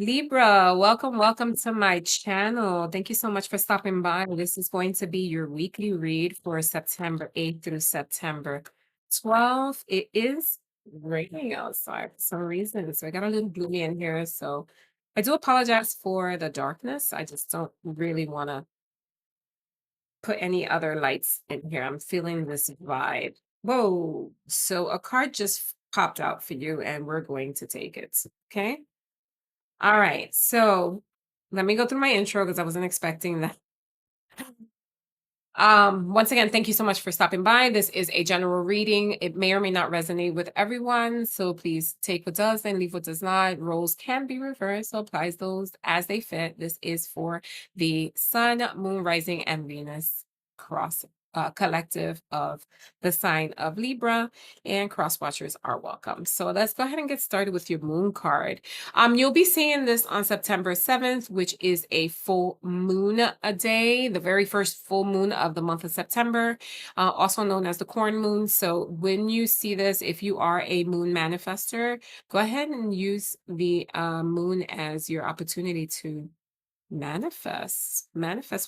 Libra, welcome to my channel. Thank you so much for stopping by. This is going to be your weekly read for September 8th through September 12th. It is raining outside for some reason, so I got a little gloomy in here. So I do apologize for the darkness. I just don't really want to put any other lights in here. I'm feeling this vibe. Whoa. So a card just popped out for you, and we're going to take it. Okay. All right, so let me go through my intro because I wasn't expecting that. Once again, thank you so much for stopping by. This is a general reading. It may or may not resonate with everyone, so please take what does and leave what does not. Roles can be reversed, so applies those as they fit. This is for the Sun, Moon, Rising, and Venus cross collective of the sign of Libra, and cross watchers are welcome. So let's go ahead and get started with your Moon card. You'll be seeing this on September 7th, which is a full moon a day, the very first full moon of the month of September, also known as the corn moon. So when you see this, if you are a moon manifester, go ahead and use the moon as your opportunity to manifest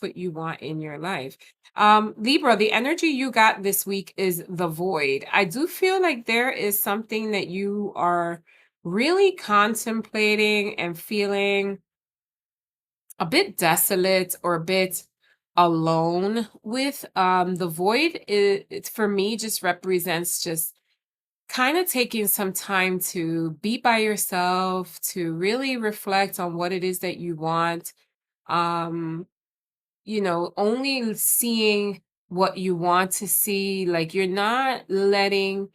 what you want in your life. Libra, the energy you got this week is the void. I do feel like there is something that you are really contemplating and feeling a bit desolate or a bit alone with. The void it for me just represents just kind of taking some time to be by yourself, to really reflect on what it is that you want. um only seeing what you want to see. Like, you're not letting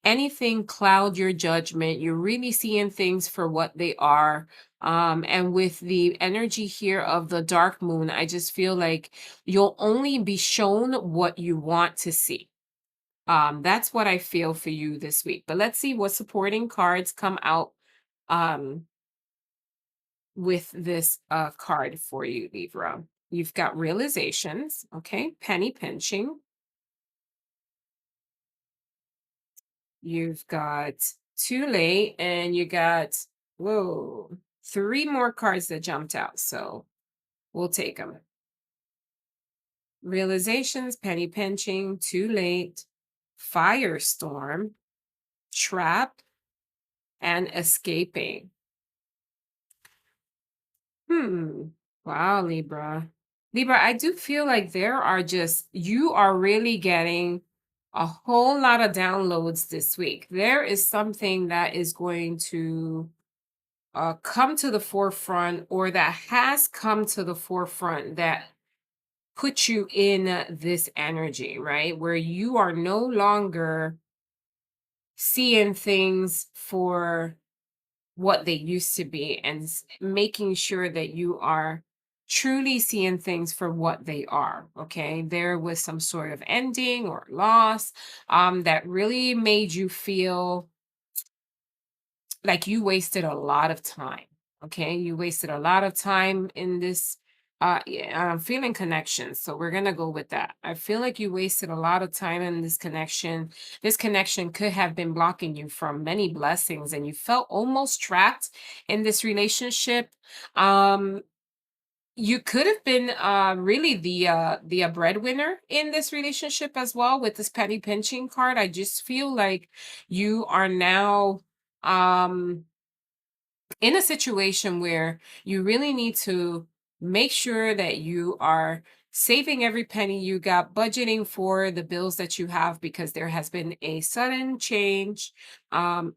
anything cloud your judgment. You're really seeing things for what they are. And with the energy here of the dark moon, I just feel like you'll only be shown what you want to see. That's what I feel for you this week. But let's see what supporting cards come out um with this card for you, Libra. You've got realizations, okay? Penny pinching. You've got too late, and you got, whoa, three more cards that jumped out. So we'll take them. Realizations, penny pinching, too late, firestorm, trap, and escaping. Hmm. Wow, Libra. Libra, I do feel like you are really getting a whole lot of downloads this week. There is something that is going to come to the forefront, or that has come to the forefront, that puts you in this energy, right? Where you are no longer seeing things for what they used to be, and making sure that you are truly seeing things for what they are. Okay, there was some sort of ending or loss that really made you feel like you wasted a lot of time. Okay, you wasted a lot of time in this. Yeah, I'm feeling connection, so we're gonna go with that. I feel like you wasted a lot of time in this connection. This connection could have been blocking you from many blessings, and you felt almost trapped in this relationship. Um, you could have been really the breadwinner in this relationship as well with this penny pinching card. I just feel like you are now um in a situation where you really need to make sure that you are saving every penny you got, budgeting for the bills that you have, because there has been a sudden change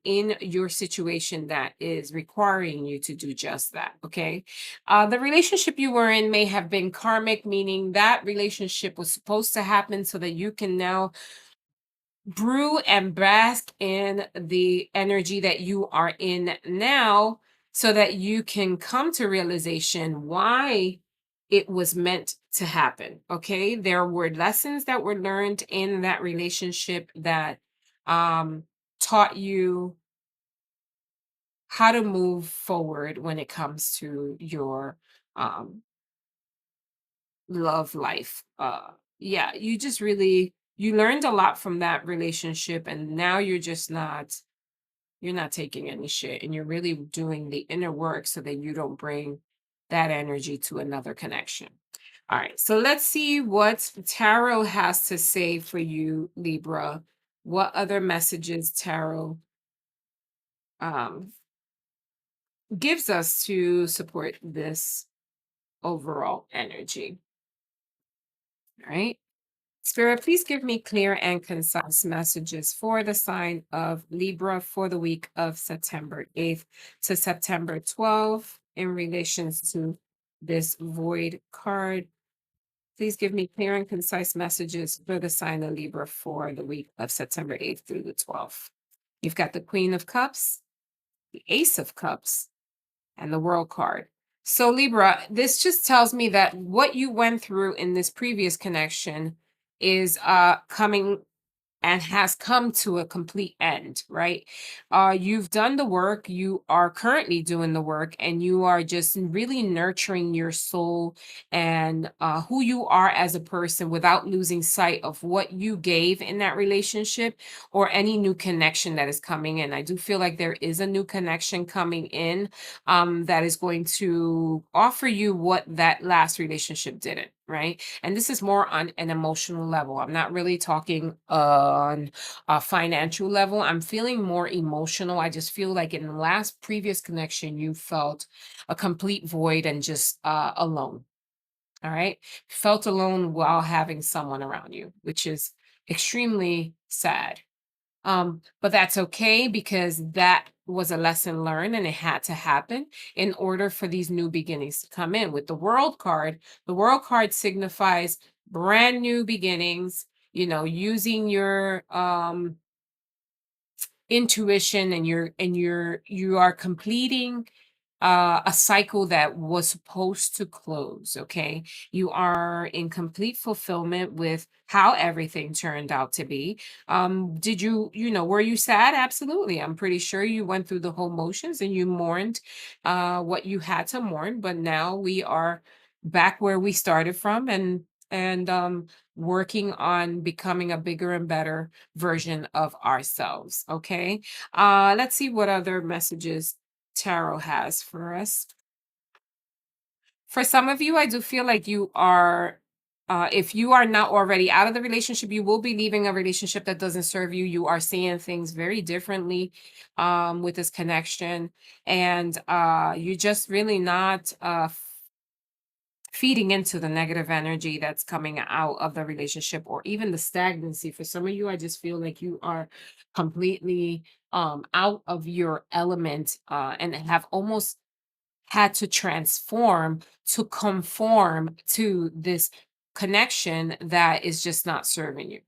in your situation that is requiring you to do just that. Okay. The relationship you were in may have been karmic, meaning that relationship was supposed to happen so that you can now brew and bask in the energy that you are in now, so that you can come to realization why it was meant to happen. Okay, there were lessons that were learned in that relationship that um taught you how to move forward when it comes to your um love life. Yeah, you learned a lot from that relationship, and now you're just not You're not taking any shit, and you're really doing the inner work so that you don't bring that energy to another connection. All right, so let's see what tarot has to say for you, Libra. What other messages tarot um, gives us to support this overall energy? All right. Spirit, please give me clear and concise messages for the sign of Libra for the week of September 8th to September 12th in relation to this void card. Please give me clear and concise messages for the sign of Libra for the week of September 8th through the 12th. You've got the Queen of Cups, the Ace of Cups, and the World card. So, Libra, this just tells me that what you went through in this previous connection is coming and has come to a complete end, right? You've done the work, you are currently doing the work, and you are just really nurturing your soul and who you are as a person without losing sight of what you gave in that relationship or any new connection that is coming in. I do feel like there is a new connection coming in that is going to offer you what that last relationship didn't, right? And this is more on an emotional level. I'm not really talking on a financial level. I'm feeling more emotional. I just feel like in the last previous connection, you felt a complete void and just alone. All right. Felt alone while having someone around you, which is extremely sad. But that's okay because that was a lesson learned and it had to happen in order for these new beginnings to come in. With the world card signifies brand new beginnings, using your intuition and you are completing a cycle that was supposed to close. Okay. You are in complete fulfillment with how everything turned out to be. Did were you sad? Absolutely. I'm pretty sure you went through the whole motions and you mourned what you had to mourn, but now we are back where we started from and working on becoming a bigger and better version of ourselves. Okay. Let's see what other messages tarot has for us. For some of you, I do feel like you are, if you are not already out of the relationship, you will be leaving a relationship that doesn't serve you. You are seeing things very differently with this connection, and you're just really not feeding into the negative energy that's coming out of the relationship or even the stagnancy. For some of you, I just feel like you are completely out of your element and have almost had to transform to conform to this connection that is just not serving you.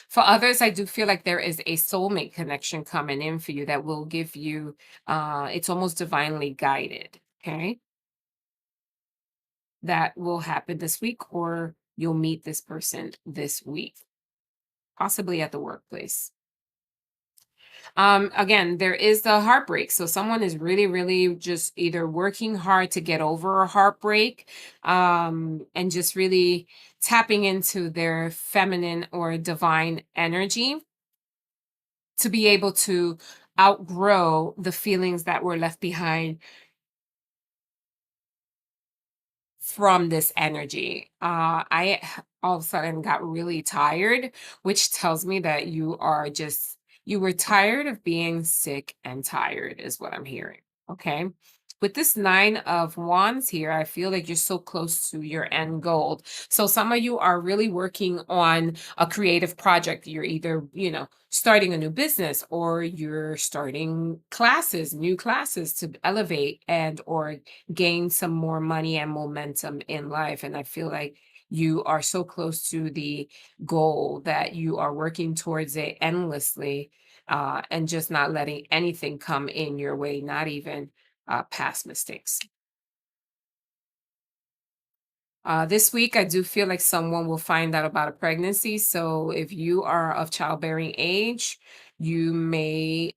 For others, I do feel like there is a soulmate connection coming in for you that will give you, it's almost divinely guided. Okay. That will happen this week, or you'll meet this person this week, possibly at the workplace. Again, there is the heartbreak. So someone is really, really just either working hard to get over a heartbreak, and just really tapping into their feminine or divine energy to be able to outgrow the feelings that were left behind from this energy. All of a sudden got really tired, which tells me that you were tired of being sick and tired, is what I'm hearing. Okay. With this Nine of Wands here, I feel like you're so close to your end goal. So some of you are really working on a creative project. You're either, starting a new business or you're starting new classes to elevate and or gain some more money and momentum in life. And I feel like you are so close to the goal that you are working towards it endlessly and just not letting anything come in your way, not even past mistakes. This week, I do feel like someone will find out about a pregnancy. So if you are of childbearing age, you may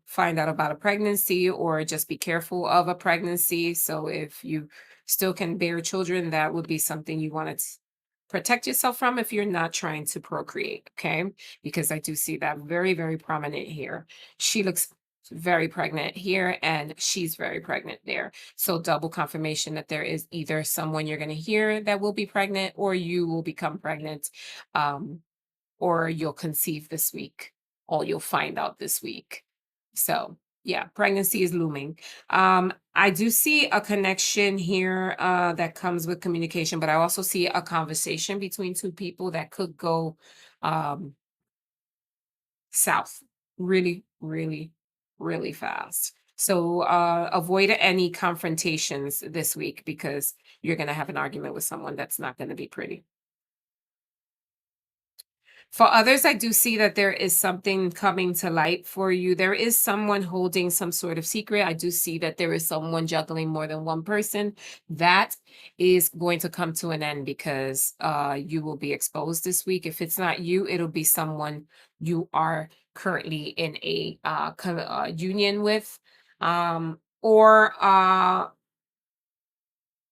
find out about a pregnancy or just be careful of a pregnancy. So if you still can bear children, that would be something you want to protect yourself from if you're not trying to procreate, okay? Because I do see that very, very prominent here. She looks very pregnant here and she's very pregnant there. So double confirmation that there is either someone you're going to hear that will be pregnant or you will become pregnant. Um, or you'll conceive this week, or you'll find out this week. So, yeah, pregnancy is looming. I do see a connection here that comes with communication, but I also see a conversation between two people that could go um, south really, really, really fast. So, avoid any confrontations this week because you're going to have an argument with someone that's not going to be pretty. For others, I do see that there is something coming to light for you. There is someone holding some sort of secret. I do see that there is someone juggling more than one person. That is going to come to an end because you will be exposed this week. If it's not you, it'll be someone you are currently in a union with. Or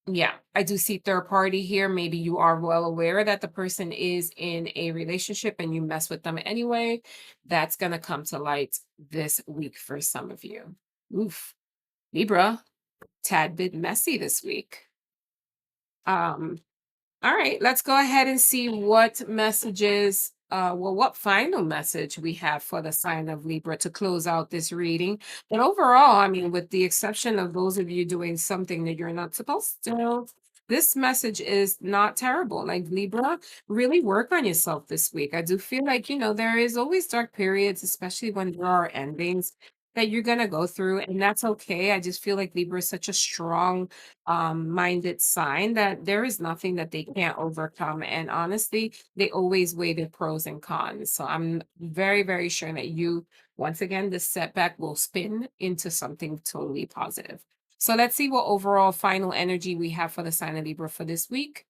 yeah, I do see third party here. Maybe you are well aware that the person is in a relationship and you mess with them anyway. That's going to come to light this week for some of you. Oof. Libra, tad bit messy this week. Um, all right, let's go ahead and see what messages, what final message we have for the sign of Libra to close out this reading. But overall, I mean, with the exception of those of you doing something that you're not supposed to, this message is not terrible. Like Libra, really work on yourself this week. I do feel like, there is always dark periods, especially when there are endings that you're going to go through, and that's okay. I just feel like Libra is such a strong minded sign that there is nothing that they can't overcome. And honestly, they always weigh the pros and cons. So I'm very, very sure that once again, this setback will spin into something totally positive. So let's see what overall final energy we have for the sign of Libra for this week.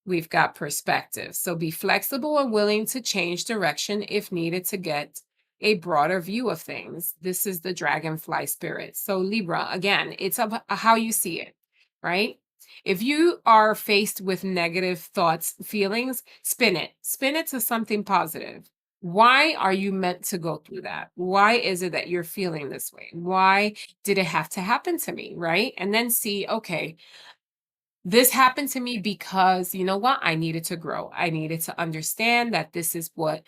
We've got perspective. So be flexible and willing to change direction if needed to get a broader view of things. This is the dragonfly spirit. So Libra, again, it's about how you see it, right? If you are faced with negative thoughts, feelings, spin it to something positive. Why are you meant to go through that? Why is it that you're feeling this way? Why did it have to happen to me, right? And then see, okay, this happened to me because you know what? I needed to grow. I needed to understand that this is what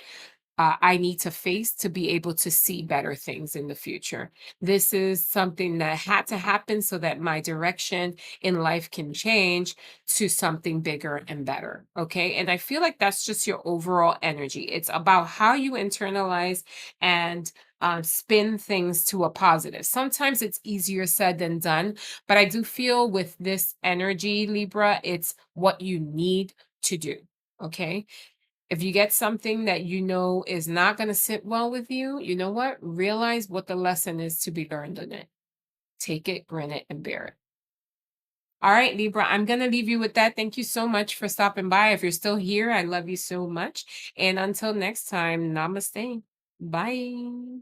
I need to face to be able to see better things in the future. This is something that had to happen so that my direction in life can change to something bigger and better. Okay. And I feel like that's just your overall energy. It's about how you internalize and spin things to a positive. Sometimes it's easier said than done, but I do feel with this energy, Libra, it's what you need to do. Okay. If you get something that you know is not going to sit well with you, you know what? Realize what the lesson is to be learned in it. Take it, grin it, and bear it. All right, Libra, I'm going to leave you with that. Thank you so much for stopping by. If you're still here, I love you so much. And until next time, namaste. Bye.